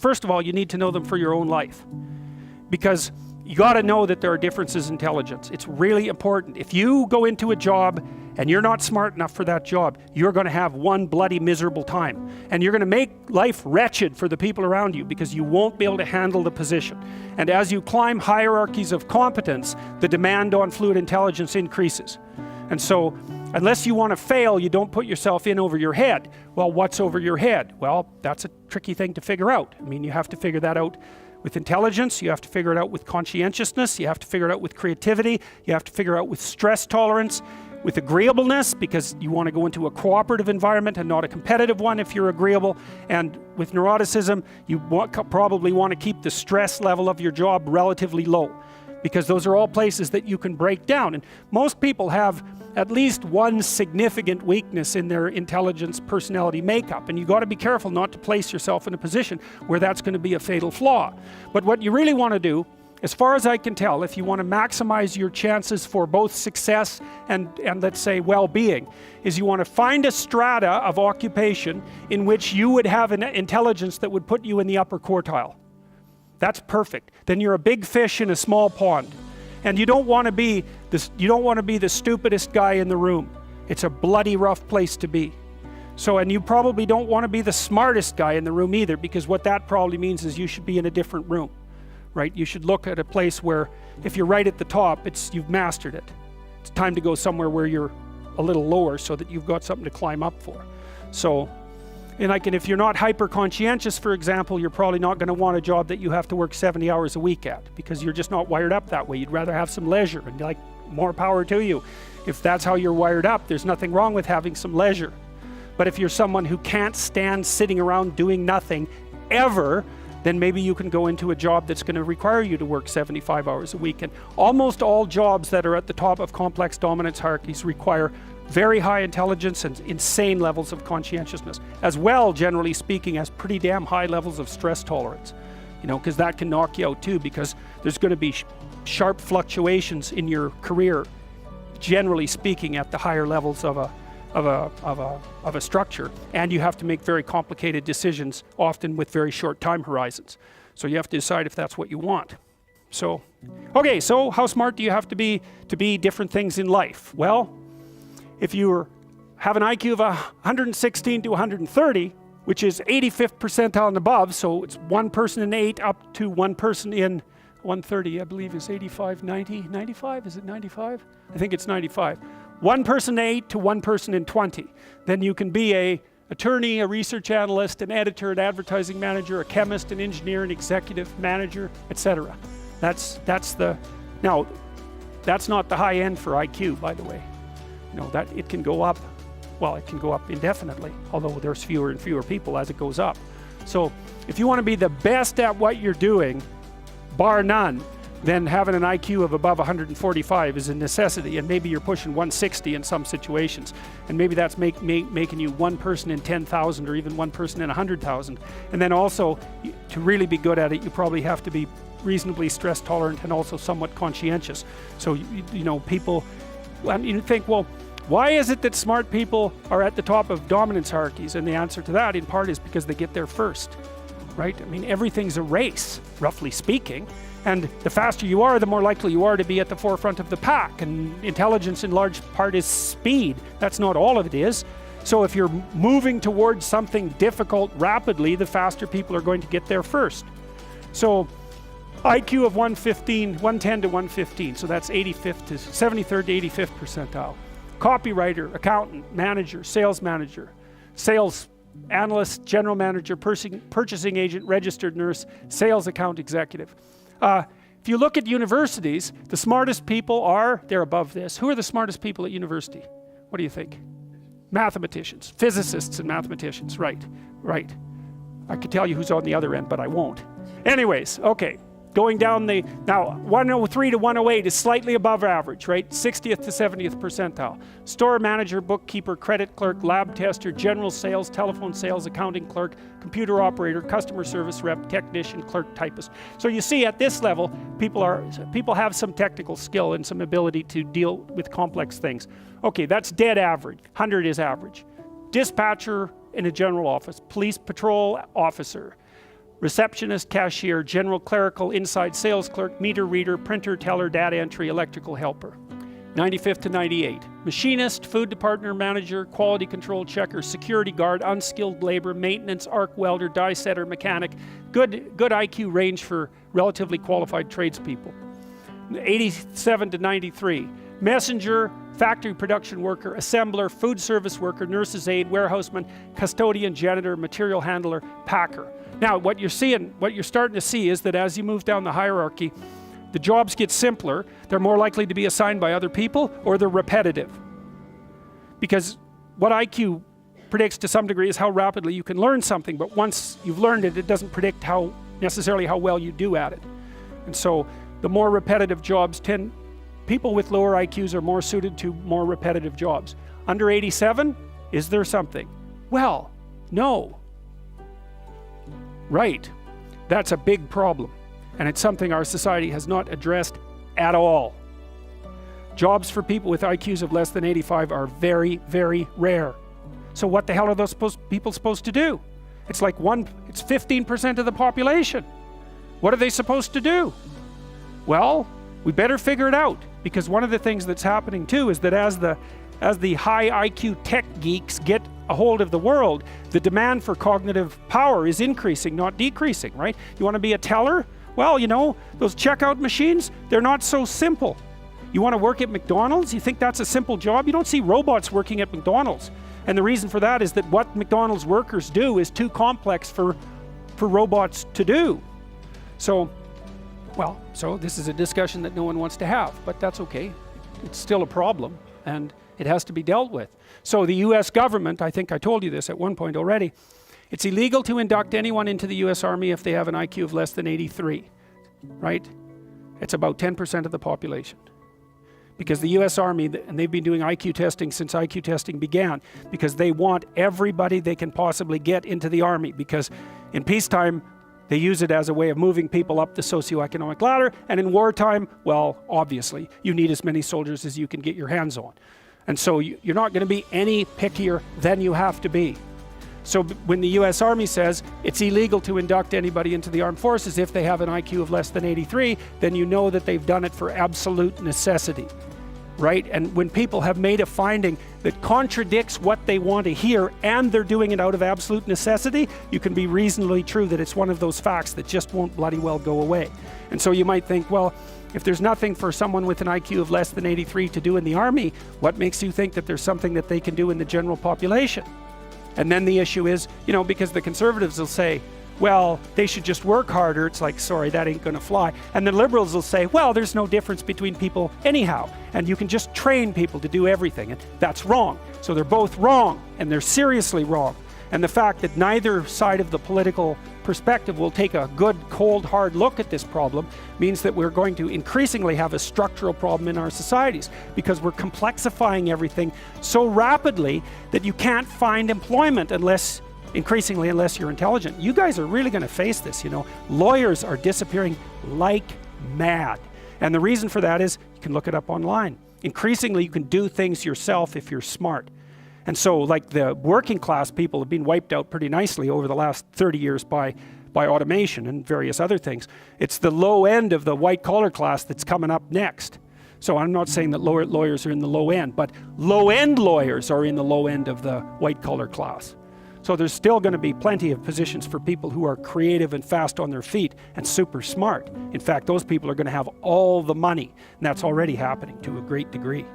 first of all, you need to know them for your own life. Because you got to know that there are differences in intelligence. It's really important. If you go into a job and you're not smart enough for that job, you're going to have one bloody miserable time. And you're going to make life wretched for the people around you because you won't be able to handle the position. And as you climb hierarchies of competence, the demand on fluid intelligence increases. And so, unless you want to fail, you don't put yourself in over your head. Well, what's over your head? Well, that's a tricky thing to figure out. I mean, you have to figure that out with intelligence, you have to figure it out with conscientiousness, you have to figure it out with creativity, you have to figure it out with stress tolerance, with agreeableness, because you want to go into a cooperative environment and not a competitive one if you're agreeable. And with neuroticism, you probably want to keep the stress level of your job relatively low, because those are all places that you can break down. And most people have at least one significant weakness in their intelligence personality makeup, and you got to be careful not to place yourself in a position where that's going to be a fatal flaw. But what you really want to do, as far as I can tell, if you want to maximize your chances for both success and let's say well-being, is you want to find a strata of occupation in which you would have an intelligence that would put you in the upper quartile. That's perfect. Then you're a big fish in a small pond. And you don't want to be the stupidest guy in the room. It's a bloody rough place to be. So, and you probably don't want to be the smartest guy in the room either, because what that probably means is you should be in a different room, right? You should look at a place where if you're right at the top, you've mastered it. It's time to go somewhere where you're a little lower so that you've got something to climb up for. So, and if you're not hyper conscientious, for example, you're probably not going to want a job that you have to work 70 hours a week at, because you're just not wired up that way. You'd rather have some leisure, and like, more power to you. If that's how you're wired up, there's nothing wrong with having some leisure. But if you're someone who can't stand sitting around doing nothing ever, then maybe you can go into a job that's going to require you to work 75 hours a week. And almost all jobs that are at the top of complex dominance hierarchies require very high intelligence and insane levels of conscientiousness, as well, generally speaking, as pretty damn high levels of stress tolerance. You know, because that can knock you out too, because there's going to be sharp fluctuations in your career, generally speaking, at the higher levels of a structure, and you have to make very complicated decisions, often with very short time horizons. So you have to decide if that's what you want. So, okay, so how smart do you have to be different things in life? Well, if you have an IQ of 116 to 130, which is 85th percentile and above, so it's one person in 8 up to one person in 130, I believe is 85, 90, 95, is it 95? I think it's 95. One person in 8 to one person in 20. Then you can be an attorney, a research analyst, an editor, an advertising manager, a chemist, an engineer, an executive manager, etc. Now, that's not the high end for IQ, by the way. You know, that it can go up, well, it can go up indefinitely, although there's fewer and fewer people as it goes up. So if you want to be the best at what you're doing, bar none, then having an IQ of above 145 is a necessity, and maybe you're pushing 160 in some situations, and maybe that's making you one person in 10,000 or even one person in 100,000. And then also, to really be good at it, you probably have to be reasonably stress tolerant and also somewhat conscientious. So you know, people, I mean, you think, well, why is it that smart people are at the top of dominance hierarchies? And the answer to that, in part, is because they get there first, right? I mean, everything's a race, roughly speaking. And the faster you are, the more likely you are to be at the forefront of the pack. And intelligence, in large part, is speed. That's not all of it is. So if you're moving towards something difficult rapidly, the faster people are going to get there first. So IQ of 110 to 115, so that's 85th to 73rd to 85th percentile. Copywriter, accountant, manager, sales analyst, general manager, purchasing agent, registered nurse, sales account executive. If you look at universities, the smartest people they're above this. Who are the smartest people at university? What do you think? Mathematicians, physicists and mathematicians, right. I could tell you who's on the other end, but I won't. Anyways, okay. Going down now 103 to 108 is slightly above average, right? 60th to 70th percentile. Store manager, bookkeeper, credit clerk, lab tester, general sales, telephone sales, accounting clerk, computer operator, customer service rep, technician, clerk, typist. So you see, at this level, people have some technical skill and some ability to deal with complex things. Okay, that's dead average. 100 is average. Dispatcher in a general office, police patrol officer, receptionist, cashier, general clerical, inside sales clerk, meter reader, printer, teller, data entry, electrical helper. 95th to 98. Machinist, food department manager, quality control checker, security guard, unskilled labor, maintenance, arc welder, die setter, mechanic. Good IQ range for relatively qualified tradespeople. 87 to 93. Messenger, factory production worker, assembler, food service worker, nurse's aide, warehouseman, custodian, janitor, material handler, packer. Now, what you're starting to see is that as you move down the hierarchy, the jobs get simpler, they're more likely to be assigned by other people, or they're repetitive. Because what IQ predicts to some degree is how rapidly you can learn something, but once you've learned it, it doesn't predict necessarily how well you do at it. And so the more repetitive jobs people with lower IQs are more suited to more repetitive jobs. Under 87, is there something? Well, no. Right. That's a big problem. And it's something our society has not addressed at all. Jobs for people with IQs of less than 85 are very, very rare. So what the hell are those people supposed to do? It's 15% of the population. What are they supposed to do? Well, we better figure it out, because one of the things that's happening too is that as the high IQ tech geeks get a hold of the world, the demand for cognitive power is increasing, not decreasing, right? You want to be a teller? Well, you know, those checkout machines, they're not so simple. You want to work at McDonald's? You think that's a simple job? You don't see robots working at McDonald's. And the reason for that is that what McDonald's workers do is too complex for robots to do. So this is a discussion that no one wants to have, but that's okay. It's still a problem, and it has to be dealt with. So the US government, I think I told you this at one point already, it's illegal to induct anyone into the US Army if they have an IQ of less than 83, right? It's about 10% of the population. Because the US Army, and they've been doing IQ testing since IQ testing began, because they want everybody they can possibly get into the Army, because in peacetime, they use it as a way of moving people up the socioeconomic ladder, and in wartime, well, obviously, you need as many soldiers as you can get your hands on. And so you're not going to be any pickier than you have to be. So when the US Army says it's illegal to induct anybody into the armed forces if they have an IQ of less than 83, then you know that they've done it for absolute necessity, right? And when people have made a finding that contradicts what they want to hear, and they're doing it out of absolute necessity, you can be reasonably true that it's one of those facts that just won't bloody well go away. And so you might think, well, if there's nothing for someone with an IQ of less than 83 to do in the Army, what makes you think that there's something that they can do in the general population? And then the issue is, you know, because the conservatives will say, well, they should just work harder. It's like, sorry, that ain't gonna fly. And the liberals will say, well, there's no difference between people anyhow, and you can just train people to do everything. And that's wrong. So they're both wrong, and they're seriously wrong. And the fact that neither side of the political perspective will take a good, cold, hard look at this problem means that we're going to increasingly have a structural problem in our societies, because we're complexifying everything so rapidly that you can't find employment unless you're intelligent. You guys are really going to face this, you know. Lawyers are disappearing like mad. And the reason for that is, you can look it up online. Increasingly, you can do things yourself if you're smart. And so, like, the working class people have been wiped out pretty nicely over the last 30 years by automation and various other things. It's the low end of the white collar class that's coming up next. So I'm not saying that lawyers are in the low end, but low end lawyers are in the low end of the white collar class. So there's still going to be plenty of positions for people who are creative and fast on their feet and super smart. In fact, those people are going to have all the money, and that's already happening to a great degree.